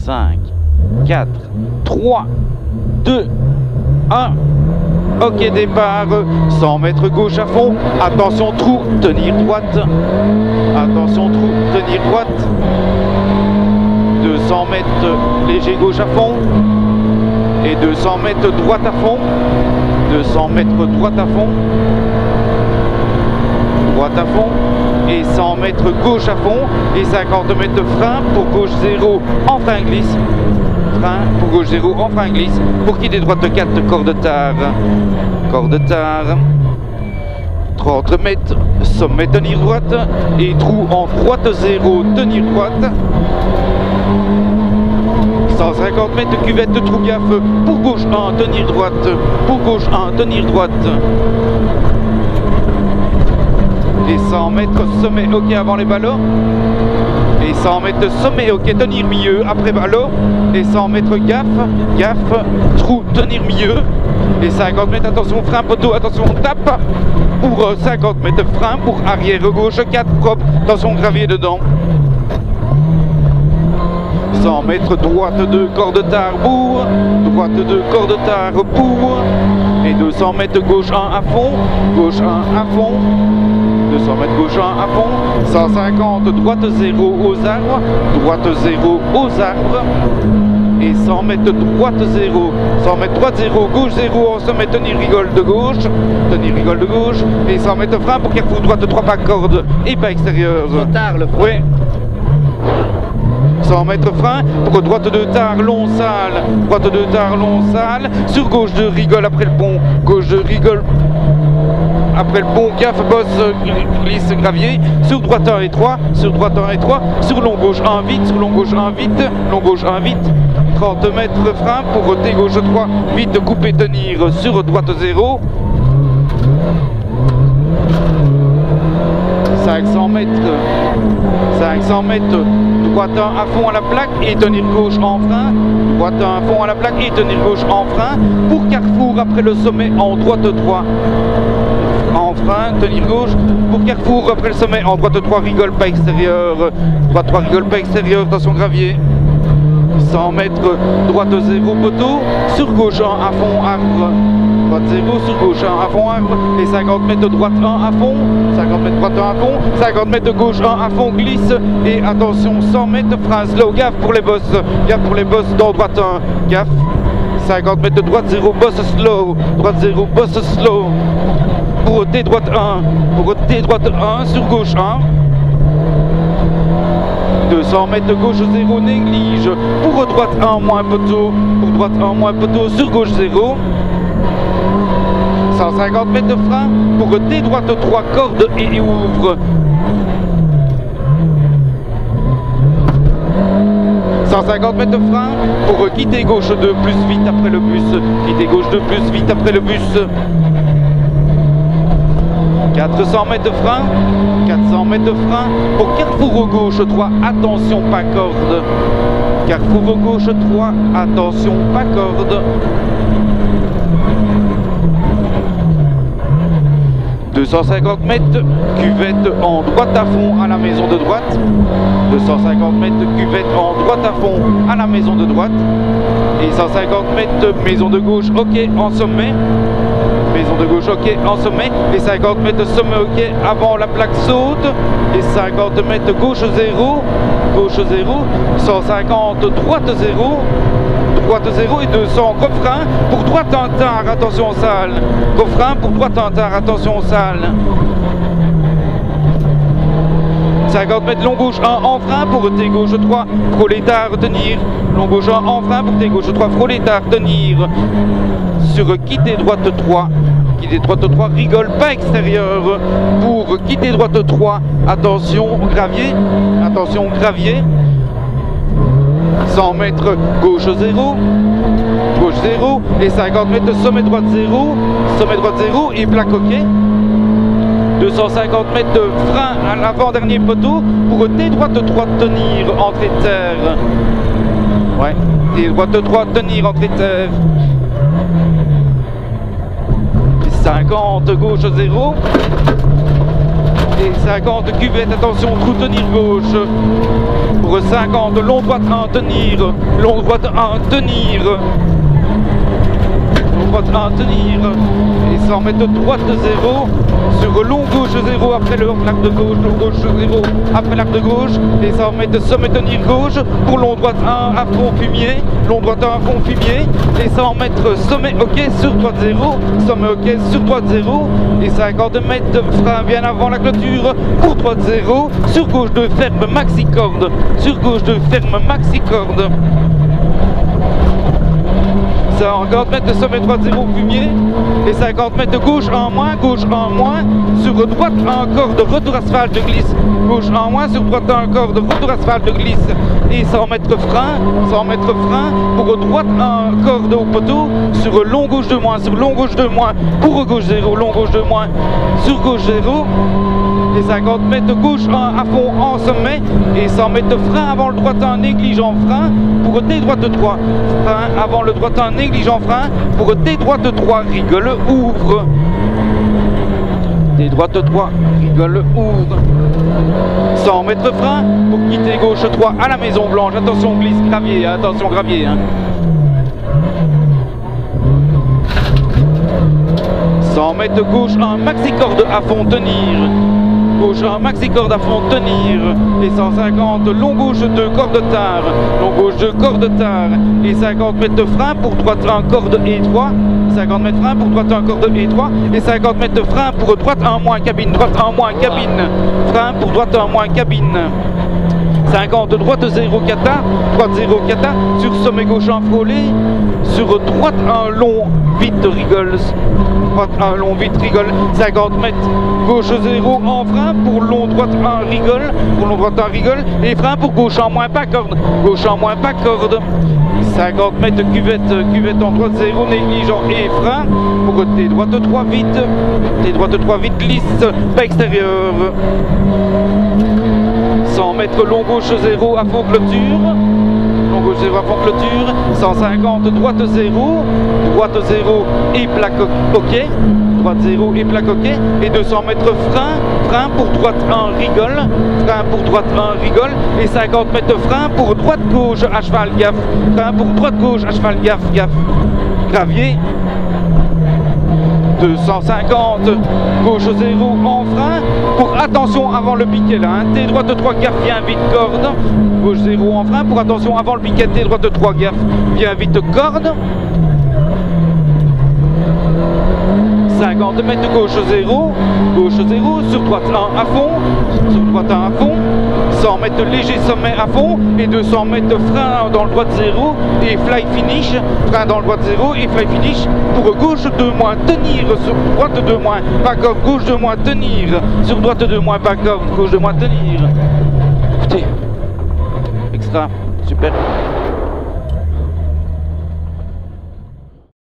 5, 4, 3, 2, 1. Ok, départ, 100 mètres gauche à fond. Attention, trou, tenir droite. Attention, trou, tenir droite. 200 mètres léger gauche à fond. Et 200 mètres droite à fond. 200 mètres droite à fond. Droite à fond. Et 100 mètres gauche à fond. Et 50 mètres de frein pour gauche 0 en frein glisse. Frein pour gauche 0 en frein glisse. Pour quitter droite 4, corde tard. Corde tard. 30 mètres, sommet tenir droite. Et trou en droite 0, tenir droite. 150 mètres cuvette, trou gaffe. Pour gauche 1, tenir droite. Pour gauche 1, tenir droite. Et 100 mètres sommet ok avant les ballots. Et 100 mètres sommet ok tenir milieu après ballot. Et 100 mètres gaffe, gaffe, trou tenir milieu. Et 50 mètres attention frein poteau, attention tape. Pour 50 mètres frein pour arrière gauche 4 propre, attention gravier dedans. 100 mètres droite 2 corde tard bourg. Droite 2 corde tard bourg. Et 200 mètres gauche 1 à fond. Gauche 1 à fond. 200 mètres gauche 1 à fond. 150 droite 0 aux arbres. Droite 0 aux arbres. Et 100 mètres droite 0. 100 mètres droite 0. Gauche 0 en sommet tenir rigole de gauche. Tenir rigole de gauche. Et 100 mètres frein pour carrefour droite 3 pas corde et pas extérieur. Trop tard le frein. Ouais. 100 mètres frein pour droite de tard long sale. Droite de tard long sale. Sur gauche de rigole après le pont. Gauche de rigole après le pont, gaffe, bosse, glisse, gravier. Sur droite 1 et 3. Sur droite 1 et 3. Sur long gauche 1 vite. Sur long gauche 1 vite. Long gauche 1 vite. 30 mètres frein pour T gauche 3. Vite couper tenir sur droite 0. 500 mètres. 500 mètres. Droite 1 à fond à la plaque et tenir gauche en frein. Droite 1 à fond à la plaque et tenir gauche en frein. Pour carrefour après le sommet en droite 3. En frein, tenir gauche. Pour carrefour après le sommet en droite 3, rigole pas extérieur. Droite 3, rigole pas extérieur, attention gravier. 100 mètres, droite 0 poteau. Sur gauche 1 à fond arbre. Droite 0, sur gauche 1 à fond arbre. Et 50 mètres de droite 1 à fond. 50 mètres droite 1 à fond. 50 mètres de gauche 1 à fond, glisse. Et attention, 100 mètres, frein slow. Gaffe pour les bosses. Gaffe pour les bosses dans droite 1. Gaffe. 50 mètres de droite 0, bosse slow. Droite 0, bosse slow. Pour T droite 1. Pour T droite 1 sur gauche 1. 200 mètres de gauche 0, néglige. Pour droite 1 moins poteau. Pour droite 1 moins poteau sur gauche 0. 150 mètres de frein. Pour T droite 3 corde et ouvre. 150 mètres de frein pour quitter gauche 2 plus vite après le bus. Quitter gauche 2 plus vite après le bus. 400 mètres de frein. 400 mètres de frein pour carrefour gauche 3. Attention, pas corde. Carrefour gauche 3. Attention, pas corde. 250 mètres, cuvette en droite à fond à la maison de droite. 250 mètres, cuvette en droite à fond à la maison de droite. Et 150 mètres, maison de gauche, ok, en sommet. Maison de gauche, ok, en sommet. Et 50 mètres, sommet, ok, avant la plaque saute. Et 50 mètres, gauche 0. Gauche 0. 150, droite 0. Droite 0 et 200, refrain pour droite en tard, attention salle. Refrain pour droite en tard, attention salle. 50 mètres long gauche 1 en frein pour T gauche 3, prolétaire tenir. Long gauche 1 en frein pour T gauche 3, prolétaire tenir. Sur quitter droite 3. Quitter droite 3, rigole pas extérieur. Pour quitter droite 3, attention gravier. Attention gravier. 100 mètres gauche 0, gauche 0 et 50 mètres sommet droite 0, sommet droite 0 et plaque ok. 250 mètres de frein à l'avant-dernier poteau pour T droite 3 tenir, entrée de terre. Ouais, T droite 3 tenir, entrée de terre. 50 gauche 0. Et 50 cuvette, attention, trou tenir gauche. Pour 50, long droite 1, tenir. Long droite 1, tenir. Long droite 1, tenir. Et 100 mètres droite 0. Sur long gauche 0 après l'arc de gauche. Long gauche 0 après l'arc de gauche. Et 100 mètres sommet tenir gauche. Pour long droite 1 à fond fumier. Long droite 1 à fond fumier. Et 100 mètres sommet ok sur droite 0. Sommet ok sur droite 0. Et 50 mètres frein bien avant la clôture. Pour droite 0. Sur gauche de ferme maxi corde. Sur gauche de ferme maxi corde. 50 mètres de sommet droite 0 fumier. Et 50 mètres de gauche en moins, gauche en moins. Sur droite encore de retour asphalte de glisse. Gauche en moins, sur droite encore de retour asphalte de glisse. Et 100 mètres frein, 100 mètres frein. Pour droite encore de haut poteau. Sur long gauche de moins, sur long gauche de moins. Pour gauche 0, long gauche de moins. Sur gauche 0. Et 50 mètres de gauche à fond en sommet. Et 100 mètres de frein avant le droitin négligent frein. Pour D droite 3. Frein avant le droitin négligent frein. Pour D droite 3. Rigole, ouvre. D droite 3. Rigole, ouvre. 100 mètres frein. Pour quitter gauche 3 à la Maison Blanche. Attention glisse, gravier. Attention gravier. 100 mètres de gauche, un maxi corde à fond tenir. Gauche, un maxi corde à fond tenir. Et 150, long gauche 2 corde tard. Long gauche 2 corde tard. Et 50 mètres de frein pour droite 1 corde étroit. 50 mètres frein pour droite 1 corde étroit. Et 50 mètres de frein pour droite 1 moins cabine. Droite 1 moins cabine. Frein pour droite 1 moins cabine. 50, droite 0 kata, droite 0 kata, sur sommet gauche un frôlé, sur droite un long, vite rigole, droite un long, vite rigole, 50 mètres, gauche 0 en frein, pour long droite 1 rigole, pour long droite 1 rigole, et frein pour gauche en moins pas corde, gauche en moins pas corde, 50 mètres cuvette, cuvette en droite 0 négligent et frein, pour T droite 3 vite, T droite 3 vite lisse, pas extérieur. 100 mètres long gauche 0 à fond clôture, long gauche 0 à fond clôture, 150 droite 0, droite 0 et plaque ok, droite 0 et plaque ok, et 200 mètres frein, frein pour droite 1 rigole, frein pour droite 1 rigole, et 50 mètres frein pour droite gauche à cheval gaffe, frein pour droite gauche à cheval gaffe, gaffe, gravier. 250, gauche 0 en frein, pour attention avant le piquet là, T droite 3 gaffe, bien vite corde, gauche 0 en frein, pour attention avant le piquet, T droite 3 gaffe, bien vite corde, 50 mètres gauche 0, sur droite 1 à fond, sur droite 1 à fond, 100 mètres léger sommet à fond, et 200 mètres frein dans le droite 0, et fly finish, frein dans le droite 0, et fly finish, pour gauche 2 moins, tenir, sur droite 2 moins, pas corde, gauche 2 moins, tenir, sur droite 2 moins, pas corde, gauche 2 moins, tenir. Écoutez, extra, super.